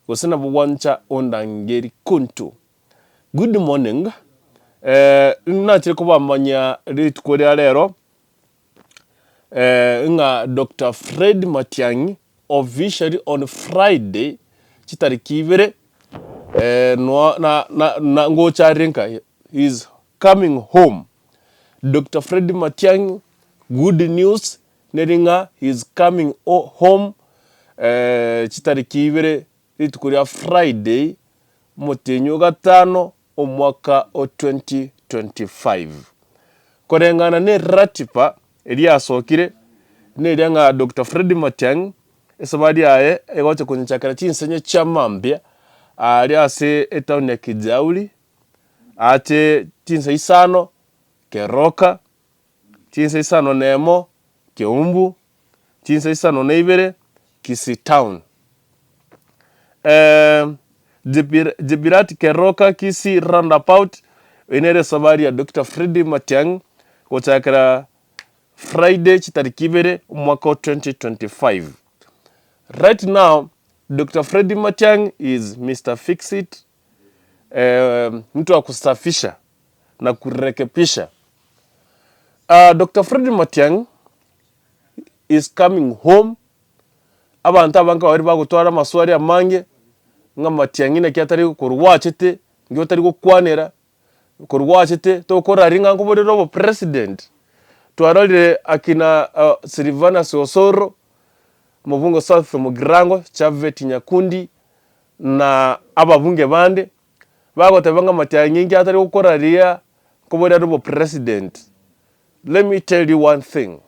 Gosena buwancha ondangeri kuntu. Good morning. Natire kuba manya ritukore alero. Nga Dr. Fred Matiang'i officially on Friday chitariki ibere na ngocha rinka is coming home. Dr. Fred Matiang'i, good news neringa is coming home chitariki ibere ritukuria Friday mutenyo gatano omwaka o 2025 korengana ne ratipa eliasokire ne nga Dr. Fred Matiang'i esabadi aye egote kunchakara chinsenye chamambia ali ase etown ya Kijauli ate chinse isano Keroka chinse isano Nemo Keumbu chinse isano neibere Kisii town Jibirati Keroka Kisii roundabout enere sabari ya Dr. Fred Matiang'i kuchakara Friday chitarikibere mwaka 2025. Right now, Dr. Fred Matiang'i is Mr. Fix-It, mtu wa kusafisha na kurekebisha. Dr. Fred Matiang'i is coming home. Abantu abanka bari bagutwara maswari amange nga Matiang'i na kyatari kurwachete ngyo tari gukwanera kurwachete to koraringa ngoborero bo president. Tuarole akina Silvanus Osoro mubungo South Mugirango Chaveti Nyakundi na ababunge bande bagotebanga Matiang'i ngi atari gukora ria kuborero bo president. Let me tell you one thing.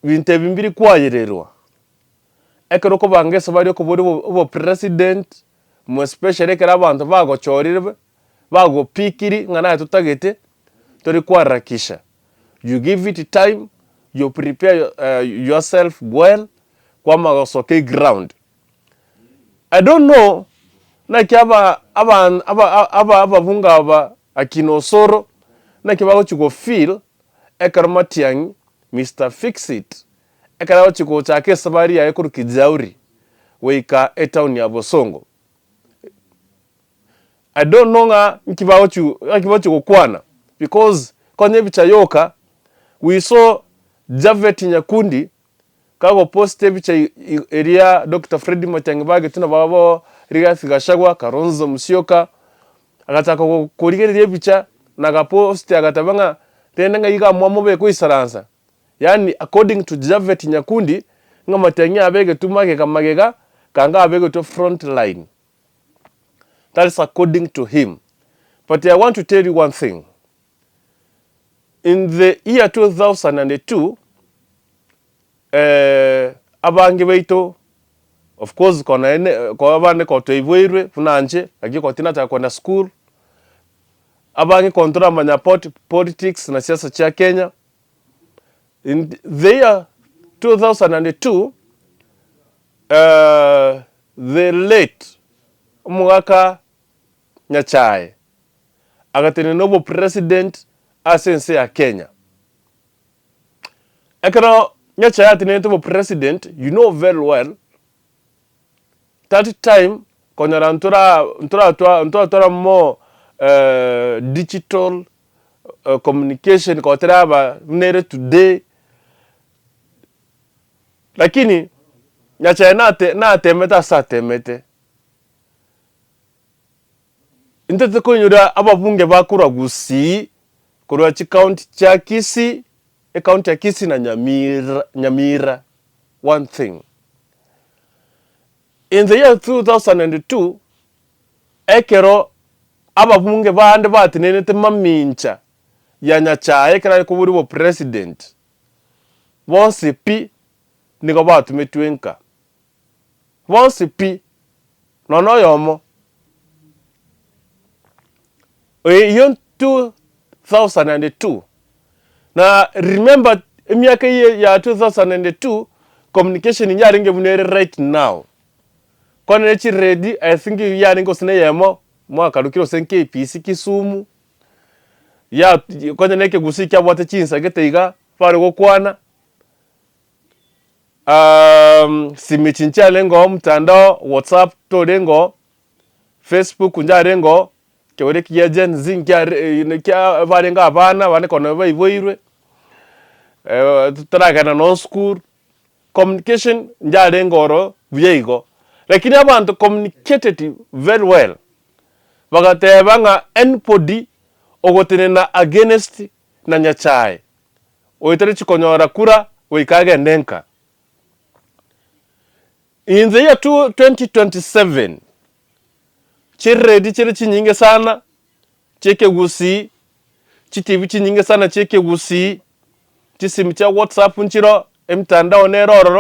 Binte bimbiri kwayererwa ekero ko bangese bari ko bo president mo especially kera abantu bagochorire bagopikiri ngana tutagete tori kwarakisha. You give it time, you prepare yourself well kwa magosoke ground. I don't know na kyaba abavunga aba akinosoro na kibago chugo feel ekero Matiang'i Mr. Fix-It ekero chugo chake sabari ya ekuru Kijauri weika etown ya Bosongo. I don't know nga kibago chugo kwana because konye bichayoka we saw Javeti Nyakundi kago poste bicha area Dr. Fred Matiang'i bage tuna babo Rigathi Gachagua Kalonzo Musyoka agataka kurigereria bicha na poste agatabanga tenenga yiga mwamobe kwisaransa. Yani according to Javeti Nyakundi nga Matiang'i abege tumage kamagega kanga abege to front line. That is according to him. But I want to tell you one thing. In the year 2002, abange beito, of course, kwa abane kwa toivoirwe, funanche, agi kwa tina kwa na school, abange kontra manya politics na siasa cha Kenya. In the year 2002, the late Mwaka Nyachae, agatene nobo president asense ya Kenya. Ekero Nyachae atene nobo president, you know very well, that time, konyara ntora more digital communication kwa teraba nere today. Lakini Nyachae na temeta sa temete. Intete konyura ababunge bakura Gusii kurwa county cha Kisii county ya Kisii na Nyamira. One thing. In the year 2002 ekero ababunge bande batinenete mamincha ya Nyachae ekera kuburi bo president bonse pi niko batumetwenka bonse pi nono yomo. In 2002 na remember miaka ya 2002 communication nyaringe bunere right now kone nechi ready I think yaringo sine yemo mwaka lukiro senke PC Kisumu ya kone neke Gusii kya bwate chinsa gete iga pare go kwana simi chincha lengo mtandao WhatsApp to lengo Facebook nja lengo kewere kia Gen Z kia varenga abana bane kono baiboirwe tutaragana no school communication nja lengoro byeigo lakini abantu communicated very well bagateba nga anybody ogotenena against na nyachae oitere chikonyora kura oikage nenka in the year 2027 chiredi chiri chinyinge sana cheke gusi chitivi chinyinge sana cheke gusi chisimi cha WhatsApp nchiro emtandao neroro